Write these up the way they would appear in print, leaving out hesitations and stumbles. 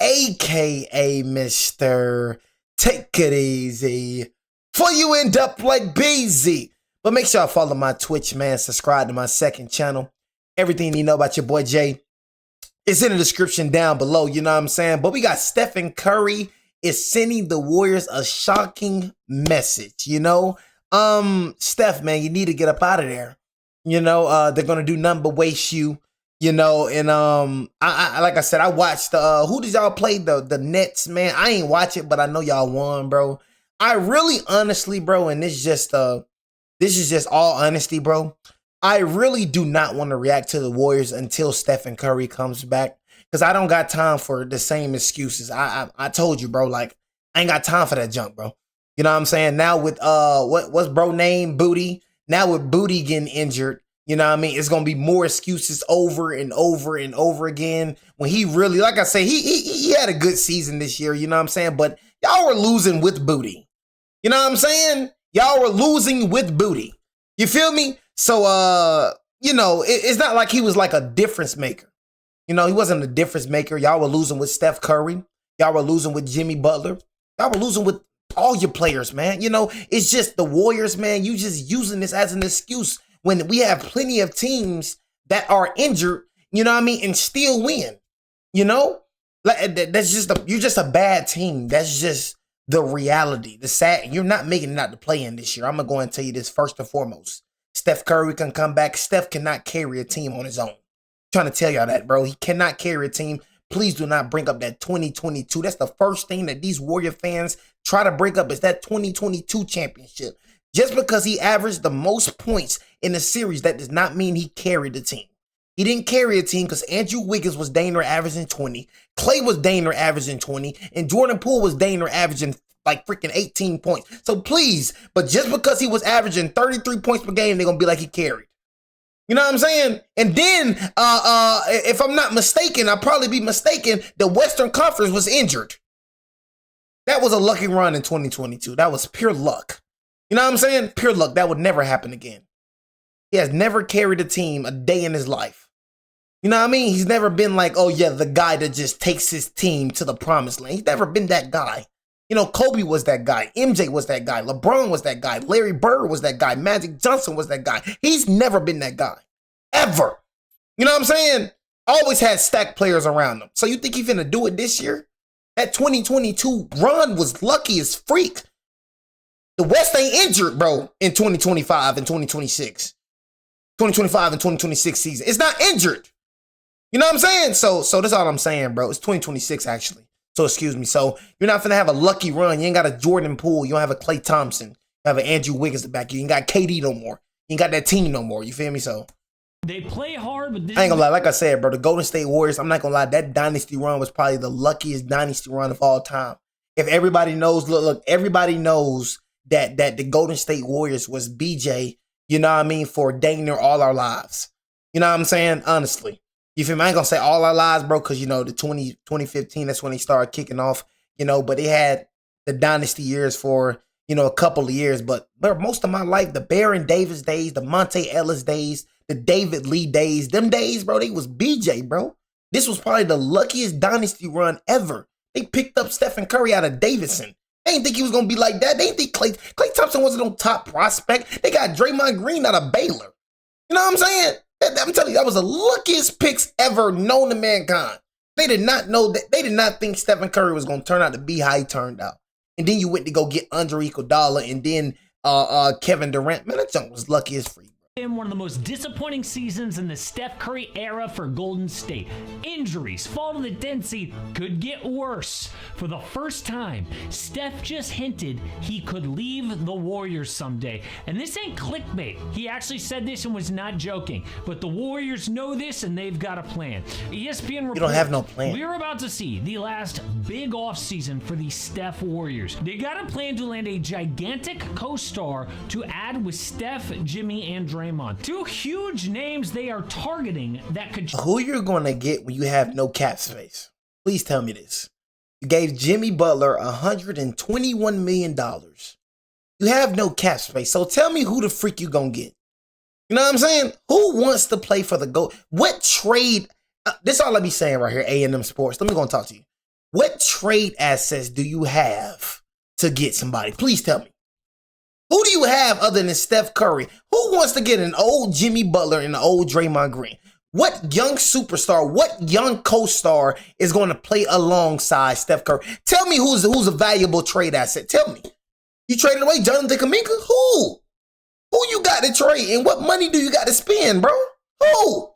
aka Mr. Take It Easy, for you end up like BZ. But make sure I follow my Twitch, man. Subscribe to my second channel. Everything you know about your boy Jay is in the description down below, you know what I'm saying? But we got Stephen Curry is sending the Warriors a shocking message, you know? Steph, man, you need to get up out of there. You know, they're gonna do nothing but waste you. You know, and I like I said, I watched who did y'all play? The Nets, man. I ain't watch it, but I know y'all won, bro. I really honestly, bro, and this is just all honesty, bro. I really do not want to react to the Warriors until Stephen Curry comes back. Cause I don't got time for the same excuses. I told you, bro, like I ain't got time for that junk, bro. You know what I'm saying? Now with what's bro name? Booty. Now with Booty getting injured. You know what I mean? It's going to be more excuses over and over and over again. When he really, like I say, he had a good season this year, you know what I'm saying? But y'all were losing with Booty. You know what I'm saying? Y'all were losing with Booty. You feel me? So, you know, it's not like he was like a difference maker. You know, he wasn't a difference maker. Y'all were losing with Steph Curry. Y'all were losing with Jimmy Butler. Y'all were losing with all your players, man. You know, it's just the Warriors, man. You just using this as an excuse when we have plenty of teams that are injured, you know what I mean, and still win, you know? Like that's just you're just a bad team. That's just the reality. The sad, you're not making it out to play in this year. I'm gonna go and tell you this first and foremost. Steph Curry can come back. Steph cannot carry a team on his own. I'm trying to tell y'all that, bro. He cannot carry a team. Please do not bring up that 2022. That's the first thing that these Warrior fans try to bring up is that 2022 championship. Just because he averaged the most points in the series, that does not mean he carried the team. He didn't carry a team because Andrew Wiggins was dang near averaging 20. Clay was dang near averaging 20. And Jordan Poole was dang near averaging like freaking 18 points. So please, but just because he was averaging 33 points per game, they're going to be like he carried. You know what I'm saying? And then, if I'm not mistaken, I'll probably be mistaken, the Western Conference was injured. That was a lucky run in 2022. That was pure luck. You know what I'm saying? Pure luck. That would never happen again. He has never carried a team a day in his life. You know what I mean? He's never been like, oh yeah, the guy that just takes his team to the promised land. He's never been that guy. You know, Kobe was that guy. MJ was that guy. LeBron was that guy. Larry Bird was that guy. Magic Johnson was that guy. He's never been that guy. Ever. You know what I'm saying? Always had stacked players around him. So you think he's finna do it this year? That 2022 run was lucky as freak. The West ain't injured, bro, in 2025 and 2026. 2025 and 2026 season. It's not injured. You know what I'm saying? So that's all I'm saying, bro. It's 2026, actually. So excuse me. So you're not finna have a lucky run. You ain't got a Jordan Poole. You don't have a Klay Thompson. You have an Andrew Wiggins to back you. You ain't got KD no more. You ain't got that team no more. You feel me? So they play hard, but I ain't gonna lie. Like I said, bro, the Golden State Warriors, I'm not gonna lie. That dynasty run was probably the luckiest dynasty run of all time. If everybody knows, look, everybody knows that the Golden State Warriors was BJ, you know what I mean, for dang near all our lives. You know what I'm saying? Honestly. You feel me? I ain't gonna say all our lives, bro, because, you know, the 2015, that's when they started kicking off, you know, but they had the dynasty years for, you know, a couple of years. But most of my life, the Baron Davis days, the Monte Ellis days, the David Lee days, them days, bro, they was BJ, bro. This was probably the luckiest dynasty run ever. They picked up Stephen Curry out of Davidson. They didn't think he was going to be like that. They didn't think Klay Thompson wasn't no top prospect. They got Draymond Green out of Baylor. You know what I'm saying? I'm telling you, that was the luckiest picks ever known to mankind. They did not know that. They did not think Stephen Curry was going to turn out to be how he turned out. And then you went to go get Andre Iguodala and then Kevin Durant. Man, that junk was lucky as free. One of the most disappointing seasons in the Steph Curry era for Golden State. Injuries, fall to the density could get worse. For the first time, Steph just hinted he could leave the Warriors someday. And this ain't clickbait. He actually said this and was not joking. But the Warriors know this and they've got a plan. ESPN reports, you don't have no plan. We're about to see the last big offseason for the Steph Warriors. They got a plan to land a gigantic co-star to add with Steph, Jimmy, and Draymond. Two huge names they are targeting that could... Who you're going to get when you have no cap space? Please tell me this. You gave Jimmy Butler $121 million. You have no cap space. So tell me who the freak you going to get. You know what I'm saying? Who wants to play for the GOAT? What trade? This all I be saying right here, A&M Sports. Let me go and talk to you. what trade assets do you have to get somebody? Please tell me. Who do you have other than Steph Curry? Who wants to get an old Jimmy Butler and an old Draymond Green? What young superstar, what young co-star is going to play alongside Steph Curry? Tell me who's a valuable trade asset. Tell me. You traded away Jonathan Kuminga? Who? Who you got to trade? And what money do you got to spend, bro? Who?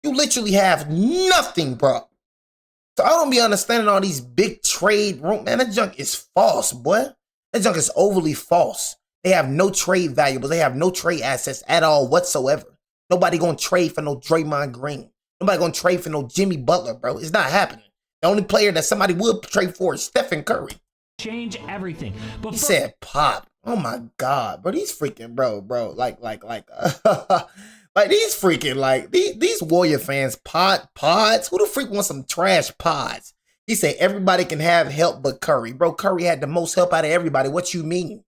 You literally have nothing, bro. So I don't be understanding all these big trade room. Man, that junk is false, boy. That junk is overly false. They have no trade valuables. They have no trade assets at all whatsoever. Nobody gonna trade for no Draymond Green. Nobody gonna trade for no Jimmy Butler, bro. It's not happening. The only player that somebody would trade for is Stephencurry. Change everything. But he said pop. Oh my God, bro. These freaking bro. Like these freaking these Warrior fans pods. Who the freak wants some trash pods? He said everybody can have help but Curry. Bro, Curry had the most help out of everybody. What you mean?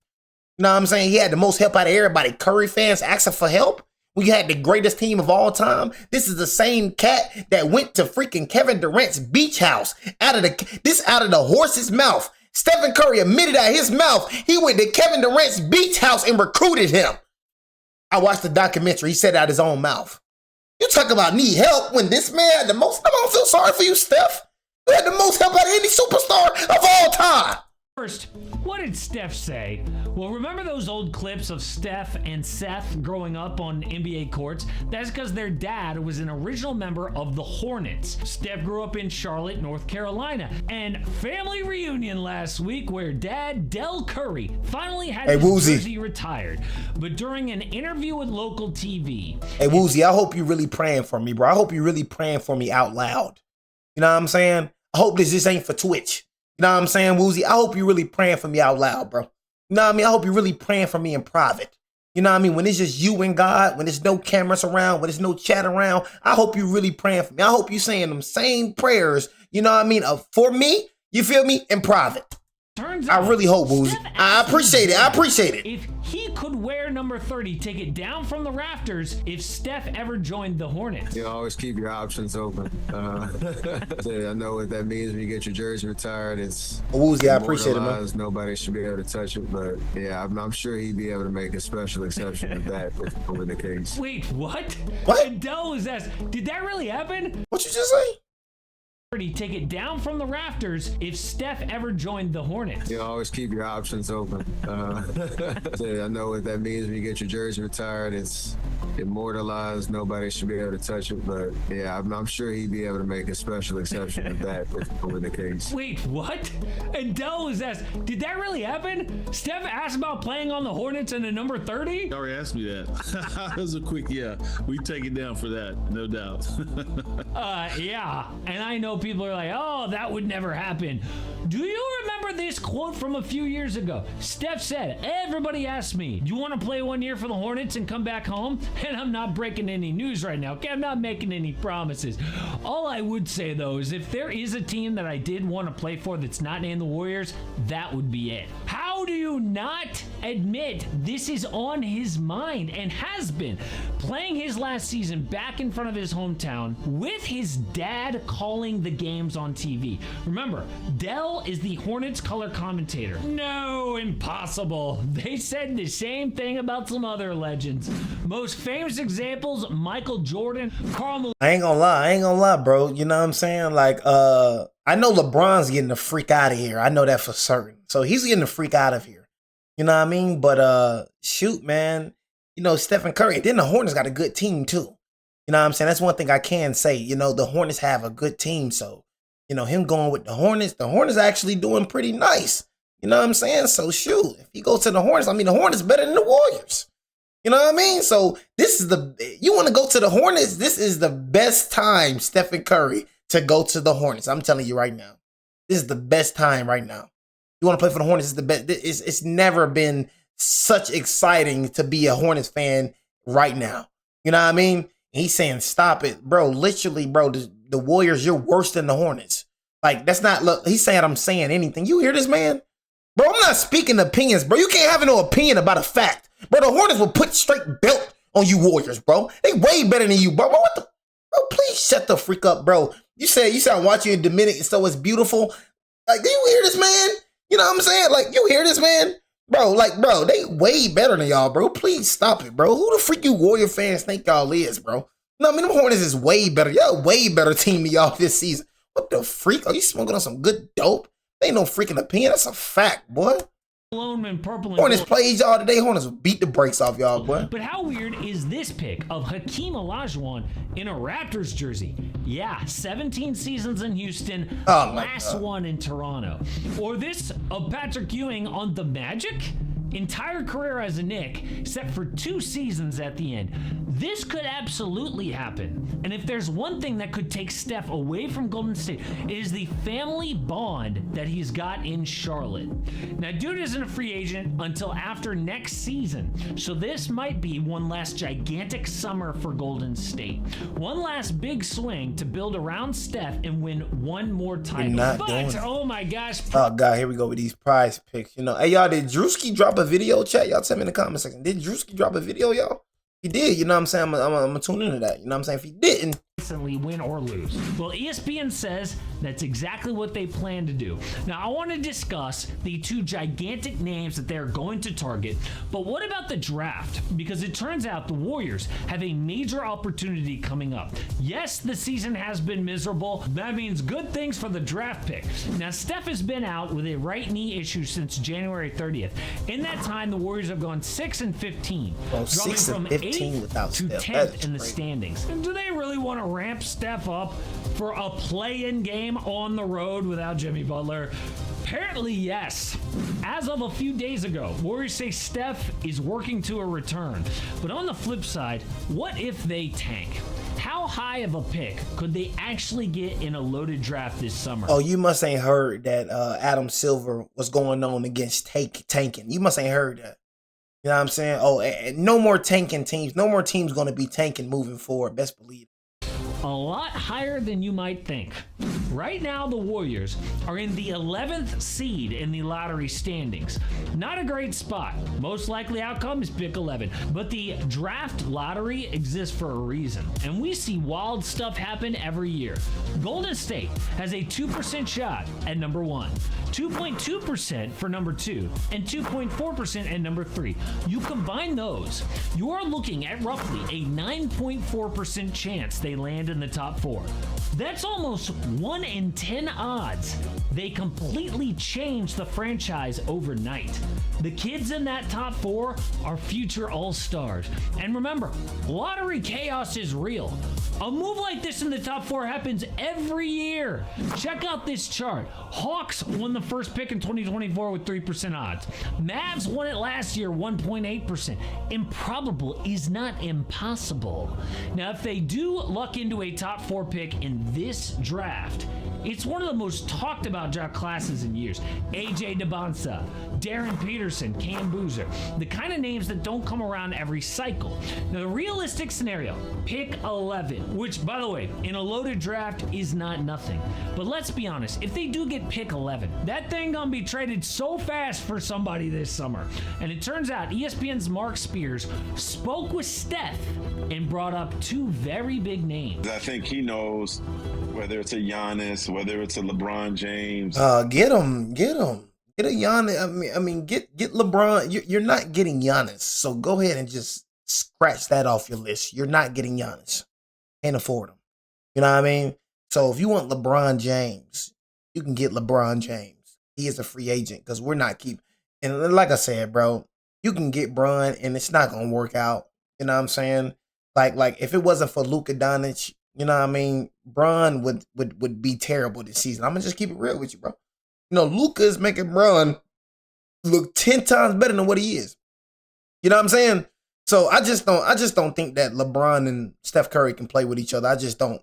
You know what I'm saying? He had the most help out of everybody. Curry fans asking for help? We had the greatest team of all time. This is the same cat that went to freaking Kevin Durant's beach house out of the horse's mouth. Stephen Curry admitted out his mouth he went to Kevin Durant's beach house and recruited him. I watched the documentary. He said it out his own mouth. You talk about need help when this man had the most. I don't feel sorry for you, Steph. You had the most help out of any superstar of all time. First, what did Steph say? Well, remember those old clips of Steph and Seth growing up on NBA courts? That's because their dad was an original member of the Hornets. Steph grew up in Charlotte, North Carolina. And family reunion last week where dad, Del Curry, finally had his jersey retired. But during an interview with local TV... Hey, Woozy, I hope you're really praying for me, bro. I hope you're really praying for me out loud. You know what I'm saying? I hope this ain't for Twitch. You know what I'm saying, Woozy? I hope you're really praying for me out loud, bro. You know what I mean? I hope you're really praying for me in private. You know what I mean? When it's just you and God, when there's no cameras around, when there's no chat around, I hope you're really praying for me. I hope you're saying them same prayers, you know what I mean, for me, you feel me, in private. I really hope, Woozy. I appreciate it. I appreciate it. If he could wear number 30, take it down from the rafters if Steph ever joined the Hornets. You always keep your options open. I know what that means when you get your jersey retired. It's Woozy, I appreciate it, man. Nobody should be able to touch it, but yeah, I'm sure he'd be able to make a special exception of that if it were the case. Wait, what? What? And Del was asked, did that really happen? What you just say? Take it down from the rafters if Steph ever joined the Hornets. You always keep your options open. I know what that means when you get your jersey retired. It's immortalized. Nobody should be able to touch it, but yeah, I'm sure he'd be able to make a special exception of that if it were the case. Wait, what? And Del was asked, did that really happen? Steph asked about playing on the Hornets and the number 30? You already asked me that. That was a quick yeah. We take it down for that, no doubt. Yeah, and I know people are like, oh, that would never happen. Do you remember this quote from a few years ago? Steph said, everybody asked me, do you want to play 1 year for the Hornets and come back home? And I'm not breaking any news right now, okay? I'm not making any promises. All I would say, though, is if there is a team that I did want to play for that's not named the Warriors, that would be it. How do you not admit this is on his mind and has been? Playing his last season back in front of his hometown with his dad calling the games on TV. Remember, Del is the Hornets color commentator. No, impossible. They said the same thing about some other legends. Most famous examples, Michael Jordan, Karl. I ain't gonna lie, bro. You know what I'm saying? Like, I know LeBron's getting the freak out of here. I know that for certain. So he's getting the freak out of here. You know what I mean? But shoot, man. You know, Stephen Curry. Then the Hornets got a good team too. You know what I'm saying? That's one thing I can say. You know, the Hornets have a good team. So, you know, him going with the Hornets actually doing pretty nice. You know what I'm saying? So shoot, if he goes to the Hornets, I mean, the Hornets better than the Warriors. You know what I mean? So this is you want to go to the Hornets? This is the best time, Stephen Curry, to go to the Hornets. I'm telling you right now. This is the best time right now. You want to play for the Hornets? It's the best. It's never been such exciting to be a Hornets fan right now. You know what I mean? He's saying, stop it, bro. Literally, bro, the Warriors, you're worse than the Hornets. Like, that's not, look, he's saying I'm saying anything. You hear this, man? Bro, I'm not speaking opinions, bro. You can't have no opinion about a fact. Bro, the Hornets will put straight belt on you Warriors, bro. They way better than you, bro. What the? Bro, please shut the freak up, bro. You said I'm watching you in Dominican, so it's beautiful. Like, do you hear this, man? You know what I'm saying? Like, you hear this, man? Bro, like, bro, they way better than y'all, bro. Please stop it, bro. Who the freak you Warrior fans think y'all is, bro? No, I mean, them Hornets is way better. Y'all way better team than y'all this season. What the freak? Are you smoking on some good dope? They ain't no freaking opinion. That's a fact, boy. Purple and Hornets gold. played y'all today. Hornets will beat the brakes off y'all, boy. But how weird is this pick of Hakeem Olajuwon in a Raptors jersey? Yeah, 17 seasons in Houston, Oh my last God. one in Toronto. Or this of Patrick Ewing on the Magic? Entire career as a Knick, except for 2 seasons at the end. This could absolutely happen. And if there's one thing that could take Steph away from Golden State, it is the family bond that he's got in Charlotte. Now, dude isn't a free agent until after next season, so this might be one last gigantic summer for Golden State. One last big swing to build around Steph and win one more title. not But, doing it. oh my gosh, Oh, God, here we go with these prize picks. You know, hey, y'all, did Drewski drop a video? Chat, y'all tell me in the comment section. Did Drewski drop a video, y'all? He did, you know what I'm saying? I'm gonna tune into that. You know what I'm saying? If he didn't, recently win or lose. Well, ESPN says that's exactly what they plan to do. Now, I want to discuss the 2 gigantic names that they're going to target, but what about the draft? Because it turns out the Warriors have a major opportunity coming up. Yes, the season has been miserable. That means good things for the draft pick. Now, Steph has been out with a right knee issue since January 30th. In that time, the Warriors have gone 6-15, Bro, dropping 6 and from 15 8th without to Steph. 10th That's in the crazy. standings. And do they really want to ramp Steph up for a play-in game on the road without Jimmy Butler? Apparently, yes. As of a few days ago, Warriors say Steph is working to a return. But on the flip side, what if they tank? How high of a pick could they actually get in a loaded draft this summer? oh, you must ain't heard that Adam Silver was going on against tanking. You must ain't heard that. You know what I'm saying? Oh, and no more tanking teams. No more teams going to be tanking moving forward. Best believe. A lot higher than you might think. Right now, the Warriors are in the 11th seed in the lottery standings. Not a great spot. Most likely outcome is pick 11. But the draft lottery exists for a reason. And we see wild stuff happen every year. Golden State has a 2% shot at number 1, 2.2% for number 2, and 2.4% at number 3. You combine those, you are looking at roughly a 9.4% chance they land in the top 4. That's almost 1 in 10 odds. They completely change the franchise overnight. The kids in that top 4 are future all-stars. And remember, lottery chaos is real. A move like this in the top 4 happens every year. Check out this chart. Hawks won the first pick in 2024 with 3% odds. Mavs won it last year, 1.8%. Improbable is not impossible. Now, if they do luck into a top 4 pick in this draft, it's one of the most talked about draft classes in years. AJ DeBonsa, Darren Peterson, Cam Boozer, the kind of names that don't come around every cycle. Now, the realistic scenario, pick 11, which, by the way, in a loaded draft is not nothing. But let's be honest, if they do get pick 11, that thing gonna be traded so fast for somebody this summer. And it turns out ESPN's Mark Spears spoke with Steph and brought up 2 very big names. I think he knows whether it's a Giannis, whether it's a LeBron James. Get him. Get a Giannis. I mean, get LeBron. You're not getting Giannis, so go ahead and just scratch that off your list. You're not getting Giannis. Can't afford him. You know what I mean? So if you want LeBron James, you can get LeBron James. He is a free agent because we're not keeping. And like I said, bro, you can get Bron, and it's not gonna work out. You know what I'm saying? Like if it wasn't for Luka Doncic, you know what I mean, Bron would be terrible this season. I'm gonna just keep it real with you, bro. You know, Luka is making Bron look 10 times better than what he is. You know what I'm saying? So I just don't think that LeBron and Steph Curry can play with each other. I just don't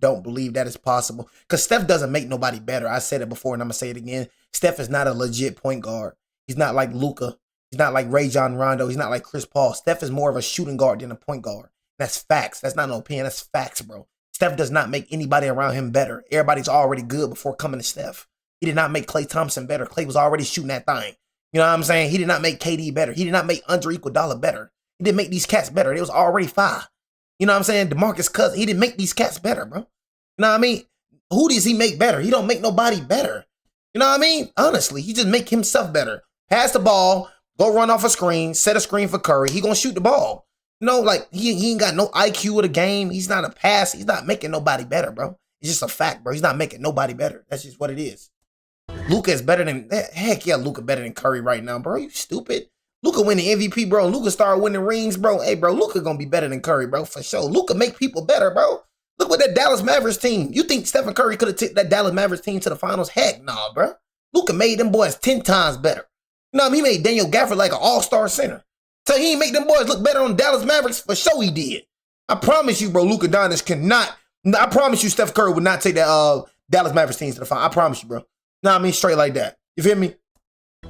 believe that is possible. Because Steph doesn't make nobody better. I said it before and I'm gonna say it again. Steph is not a legit point guard. He's not like Luka. He's not like Rajon Rondo. He's not like Chris Paul. Steph is more of a shooting guard than a point guard. That's facts. That's not no opinion. That's facts, bro. Steph does not make anybody around him better. Everybody's already good before coming to Steph. He did not make Klay Thompson better. Klay was already shooting that thing. You know what I'm saying? He did not make KD better. He did not make Andre Iguodala better. He didn't make these cats better. It was already 5. You know what I'm saying? DeMarcus Cousins, he didn't make these cats better, bro. You know what I mean? Who does he make better? He don't make nobody better. You know what I mean? Honestly, he just make himself better. Pass the ball, go run off a screen, set a screen for Curry. He gonna shoot the ball. You know, like he ain't got no IQ of the game. He's not a pass. He's not making nobody better, bro. It's just a fact, bro. He's not making nobody better. That's just what it is. Luka is better than, heck yeah, Luka better than Curry right now, bro. You stupid. Luka win the MVP, bro. Luka start winning rings, bro. Hey, bro, Luka gonna be better than Curry, bro, for sure. Luka make people better, bro. Look what that Dallas Mavericks team. You think Stephen Curry could have took that Dallas Mavericks team to the finals? Heck nah, bro. Luka made them boys 10 times better. You know what I mean? He made Daniel Gafford like an all-star center. So he ain't make them boys look better on Dallas Mavericks? For sure he did. I promise you, bro, Luka Doncic cannot. I promise you Steph Curry would not take that Dallas Mavericks team to the final. I promise you, bro. Know what I mean? Straight like that. You feel me?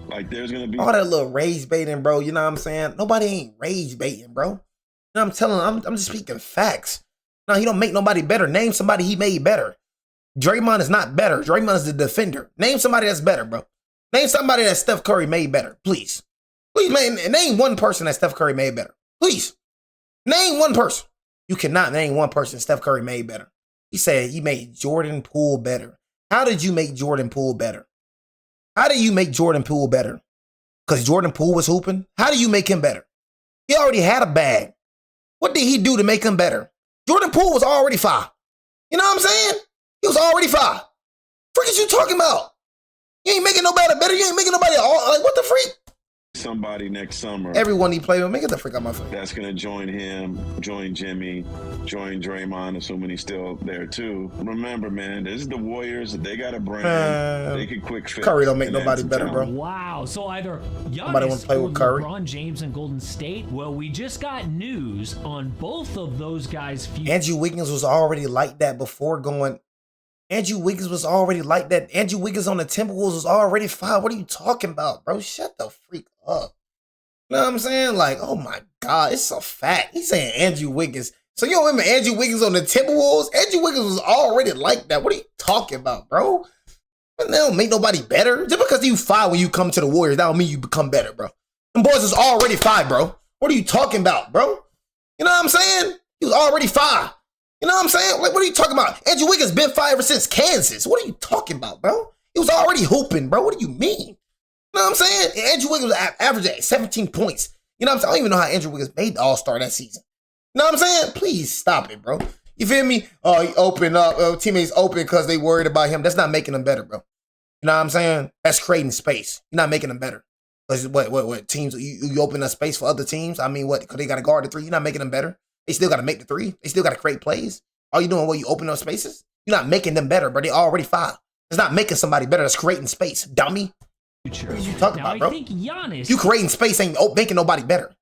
Like there's gonna be all that little rage baiting, bro. You know what I'm saying? Nobody ain't rage baiting, bro. You know what I'm just speaking facts. No, he don't make nobody better. Name somebody he made better. Draymond is not better. Draymond is the defender. Name somebody that's better, bro. Name somebody that Steph Curry made better, please. Please, man, name one person that Steph Curry made better. Please. Name one person. You cannot name one person Steph Curry made better. He said he made Jordan Poole better. How did you make Jordan Poole better? How do you make Jordan Poole better? Because Jordan Poole was hooping? How do you make him better? He already had a bag. What did he do to make him better? Jordan Poole was already fire. You know what I'm saying? He was already fire. Freak is you talking about? You ain't making nobody better. You ain't making nobody all, like, what the freak? somebody next summer. Everyone he played with, make it the freak out my face. That's going to join him, join Jimmy, join Draymond, assuming he's still there too. Remember, man, this is the Warriors. They got a brand. They can quick fit. Curry don't make nobody better, bro. Wow. So either Nobody want to play with Curry. LeBron James and Golden State. Well, we just got news on both of those guys' future. Andrew Wiggins was already like that before going. Andrew Wiggins was already like that. Andrew Wiggins on the Timberwolves was already fine. What are you talking about, bro? Shut the freak up. You know what I'm saying? Like, oh my God, it's a fact. He's saying Andrew Wiggins. So you don't remember Andrew Wiggins on the Timberwolves? Andrew Wiggins was already like that. What are you talking about, bro? That don't make nobody better. Just because you fire when you come to the Warriors, that don't mean you become better, bro. Them boys was already fire, bro. What are you talking about, bro? You know what I'm saying? He was already fire. You know what I'm saying? Like, what are you talking about? Andrew Wiggins been fire ever since Kansas. What are you talking about, bro? He was already hooping, bro. What do you mean? You know what I'm saying? Andrew Wiggins was averaging 17 points. You know what I'm saying? I don't even know how Andrew Wiggins made the All-Star that season. You know what I'm saying? Please stop it, bro. You feel me? Oh, he opened up. Teammates open because they worried about him. That's not making them better, bro. You know what I'm saying? That's creating space. You're not making them better. What teams? You open up space for other teams? I mean, what? Because they got to guard the three. You're not making them better. They still got to make the three. They still got to create plays. All you doing, you open up spaces? You're not making them better, bro. They already fine. It's not making somebody better. It's creating space, dummy. What are you talking about, bro? I think Giannis... You creating space ain't making nobody better.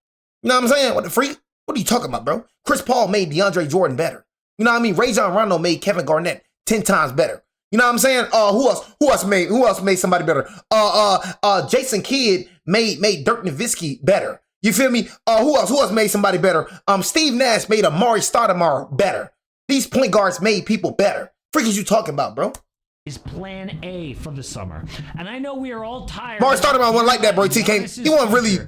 You know what I'm saying? What the freak? What are you talking about, bro? Chris Paul made DeAndre Jordan better. You know what I mean? Rajon Rondo made Kevin Garnett 10 times better. You know what I'm saying? Who else made somebody better? Jason Kidd made Dirk Nowitzki better. You feel me? Who else made somebody better? Steve Nash made Amari Stoudemire better. These point guards made people better. Freak is you talking about, bro? Is plan A for the summer. And I know we are all tired. Amari Stoudemire wasn't like that, bro. He wasn't really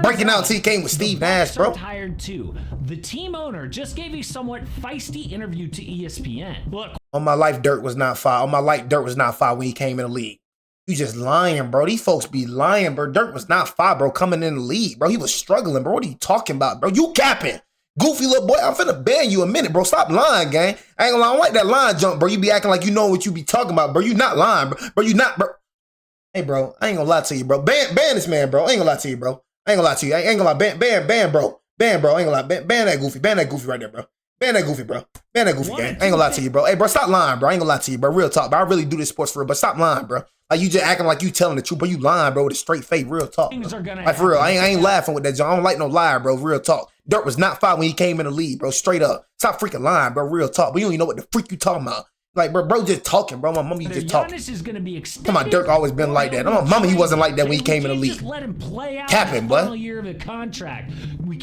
breaking out until he came with Steve Nash, bro. Tired too. The team owner just gave a somewhat feisty interview to ESPN. Look. On my life, Dirk was not fire. On my life, Dirk was not fire when he came in the league. You just lying, bro. These folks be lying, bro. Dirk was not fire, bro, coming in the league, bro. He was struggling, bro. What are you talking about, bro? You capping. Goofy little boy, I'm finna ban you a minute, bro. Stop lying, gang. I ain't gonna lie, I don't like that line jump, bro. You be acting like you know what you be talking about, bro. You not lying, bro. Bro, you not, bro. Hey, bro, I ain't gonna lie to you, bro. Ban this man, bro. I ain't gonna lie to you, bro. I ain't gonna lie to you. I ain't gonna lie. Ban, bro. Ban, bro. I ain't gonna lie. Ban that goofy. Ban that goofy right there, bro. Ban that goofy, bro. Ban that goofy, gang. I ain't gonna lie to you, bro. Hey, bro, stop lying, bro. I ain't gonna lie to you, bro. Real talk, bro. I really do this sports for real, but stop lying, bro. Like, you just acting like you telling the truth, but you lying, bro, with a straight face. Real talk, bro. Like, for real, I ain't laughing with that, John. I don't like no liar, bro. Real talk. Dirk was not fine when he came in the league, bro. Straight up. Stop freaking lying, bro. Real talk. But you don't even know what the freak you talking about. Like, bro just talking, bro. My mama, you just talking. Is gonna be Come on, Dirk always been like that. My mama, he wasn't like that when he came in the league. Let him play out Capping, bro. Year of the contract.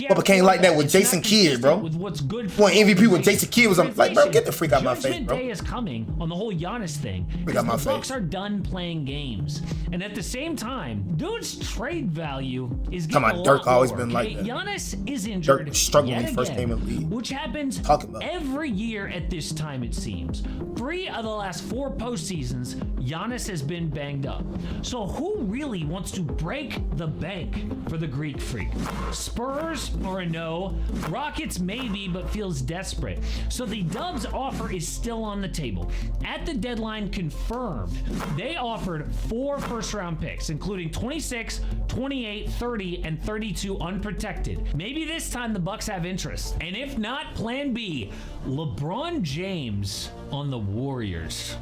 But became like that with Jason Kidd, bro. With what's good for MVP with Jason Kidd was like, bro, get the freak out my face, bro. Day is coming on the whole Giannis thing. Freak out my the Bucks face. are done playing games, and at the same time, dude's trade value is getting Come on, Dirk always been like that. Giannis is injured. Dirk was struggling when he first came in the league. Which happens every year at this time, it seems. For 3 of the last 4 postseasons, Giannis has been banged up. So who really wants to break the bank for the Greek Freak? Spurs or a no? Rockets maybe, but feels desperate. So the Dubs offer is still on the table. At the deadline confirmed, they offered 4 first-round picks, including 26, 28, 30, and 32 unprotected. Maybe this time the Bucks have interest. And if not, plan B, LeBron James on the Warriors.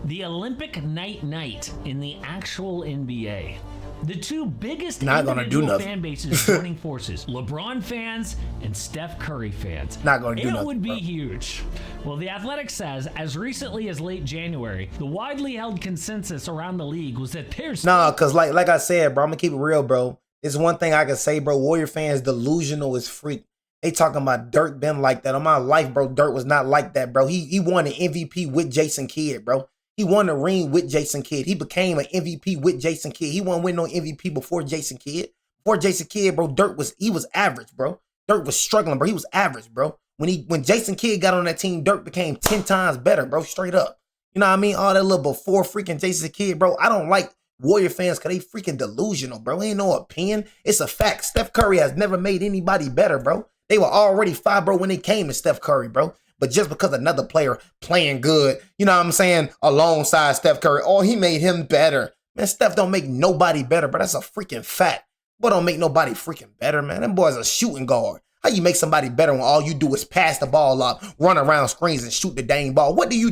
The Olympic night in the actual NBA. The 2 biggest Not gonna do individual nothing. fan bases joining forces, LeBron fans and Steph Curry fans. Not gonna do It nothing, would be bro. huge. Well, The Athletic says, as recently as late January, the widely held consensus around the league was that there's Nah, cause like I said, bro, I'm gonna keep it real, bro. It's one thing I can say, bro. Warrior fans delusional as freak. They talking about Dirk been like that. On my life, bro, Dirk was not like that, bro. He won an MVP with Jason Kidd, bro. He won a ring with Jason Kidd. He became an MVP with Jason Kidd. He won no MVP before Jason Kidd. Before Jason Kidd, bro, Dirk was average, bro. Dirk was struggling, bro. He was average, bro. When Jason Kidd got on that team, Dirk became 10 times better, bro. Straight up. You know what I mean? All that little before freaking Jason Kidd, bro. I don't like Warrior fans because they freaking delusional, bro. Ain't no opinion. It's a fact. Steph Curry has never made anybody better, bro. They were already 5, bro, when they came to Steph Curry, bro. But just because another player playing good, you know what I'm saying, alongside Steph Curry, oh, he made him better. Man, Steph don't make nobody better, bro. That's a freaking fact. Boy, don't make nobody freaking better, man. Them boys a shooting guard. How you make somebody better when all you do is pass the ball up, run around screens, and shoot the dang ball? What do? You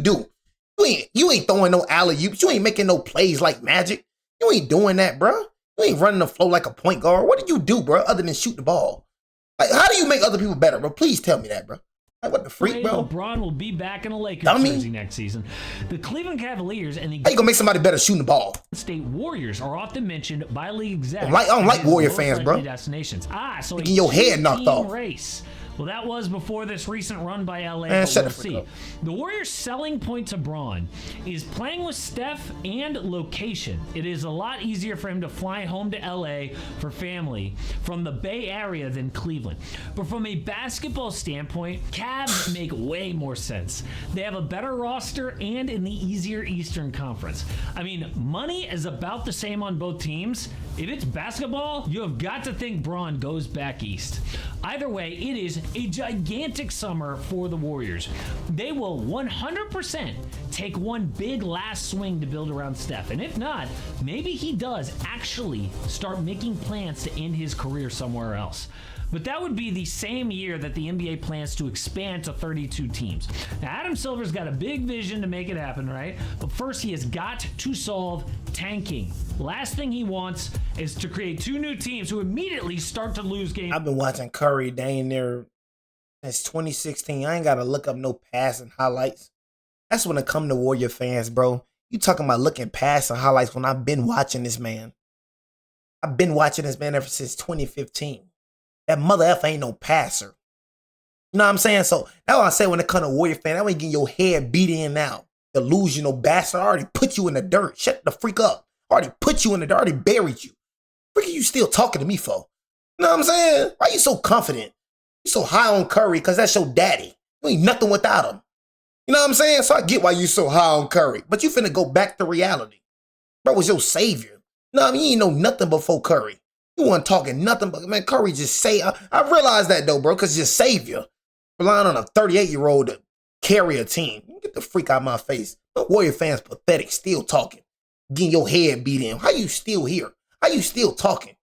ain't throwing no alley-oops. You ain't making no plays like Magic. You ain't doing that, bro. You ain't running the flow like a point guard. What do you do, bro, other than shoot the ball? Like, how do you make other people better, bro? Please tell me that, bro. Like, what the freak, bro? LeBron will be back in a Lakers Dummy. jersey next season. The Cleveland Cavaliers and the How you gonna make somebody better shooting the ball? Golden State Warriors are often mentioned by league execs. I don't like as Warrior most fans, likely bro. Destinations. So Getting your head knocked two-team off. race. Well, that was before this recent run by LA. Man, but shut we'll the freak see. up. The Warriors' selling point to Braun is playing with Steph and location. It is a lot easier for him to fly home to LA for family from the Bay Area than Cleveland. But from a basketball standpoint, Cavs make way more sense. They have a better roster and in the easier Eastern Conference. I mean, money is about the same on both teams. If it's basketball, you have got to think Braun goes back east. Either way, it is a gigantic summer for the Warriors. They will 100% take one big last swing to build around Steph. And if not, maybe he does actually start making plans to end his career somewhere else. But that would be the same year that the NBA plans to expand to 32 teams. Now, Adam Silver's got a big vision to make it happen, right? But first, he has got to solve tanking. Last thing he wants is to create 2 new teams who immediately start to lose games. I've been watching Curry dang near since 2016. I ain't got to look up no passing highlights. That's when it come to Warrior fans, bro. You talking about looking passing highlights when I've been watching this man. I've been watching this man ever since 2015. That mother effer ain't no passer. You know what I'm saying? So that's what I say when it come to Warrior fan. That way you getting your head beat in now. Delusional bastard. I already put you in the dirt. Shut the freak up. I already put you in the dirt. I already buried you. What are you still talking to me for? You know what I'm saying? Why you so confident? You so high on Curry because that's your daddy. You ain't nothing without him. You know what I'm saying? So I get why you so high on Curry. But you finna go back to reality. Bro was your savior. No, I mean, you ain't know nothing before Curry. You weren't talking nothing but, man, Curry just say, I realize that though, bro, because your savior. Relying on a 38-year-old to carry a team. Get the freak out of my face. The Warrior fans pathetic, still talking. Getting your head beat in. How you still here? How you still talking?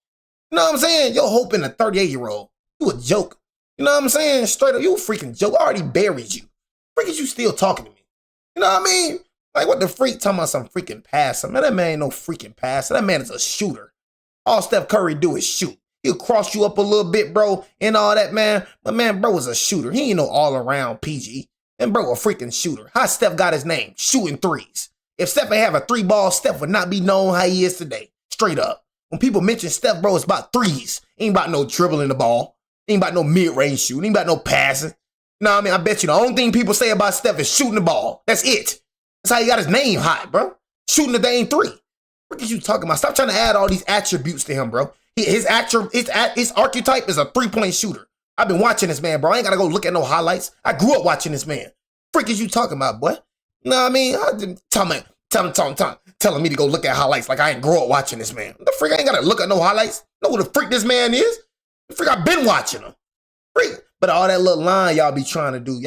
You know what I'm saying? You're hoping a 38-year-old. You a joke. You know what I'm saying? Straight up, you a freaking joke. I already buried you. Freak is you still talking to me? You know what I mean? Like, what the freak talking about some freaking passer? Man, that man ain't no freaking passer. That man is a shooter. All Steph Curry do is shoot. He'll cross you up a little bit, bro, and all that, man. But, man, bro is a shooter. He ain't no all-around PG. And bro a freaking shooter. How Steph got his name? Shooting threes. If Steph ain't have a 3-ball, Steph would not be known how he is today. Straight up. When people mention Steph, bro, it's about threes. Ain't about no dribbling the ball. Ain't about no mid-range shooting. Ain't about no passing. You know what I mean? I bet you the only thing people say about Steph is shooting the ball. That's it. That's how he got his name hot, bro. Shooting the dang 3. What are you talking about? Stop trying to add all these attributes to him, bro. His archetype is a 3-point shooter. I've been watching this man, bro. I ain't got to go look at no highlights. I grew up watching this man. Frick is you talking about, boy? No, I mean, telling me to go look at highlights like I ain't grow up watching this man. The freak, I ain't gotta look at no highlights. Know who the freak this man is? The freak, I've been watching him. Freak. But all that little line y'all be trying to do, y'all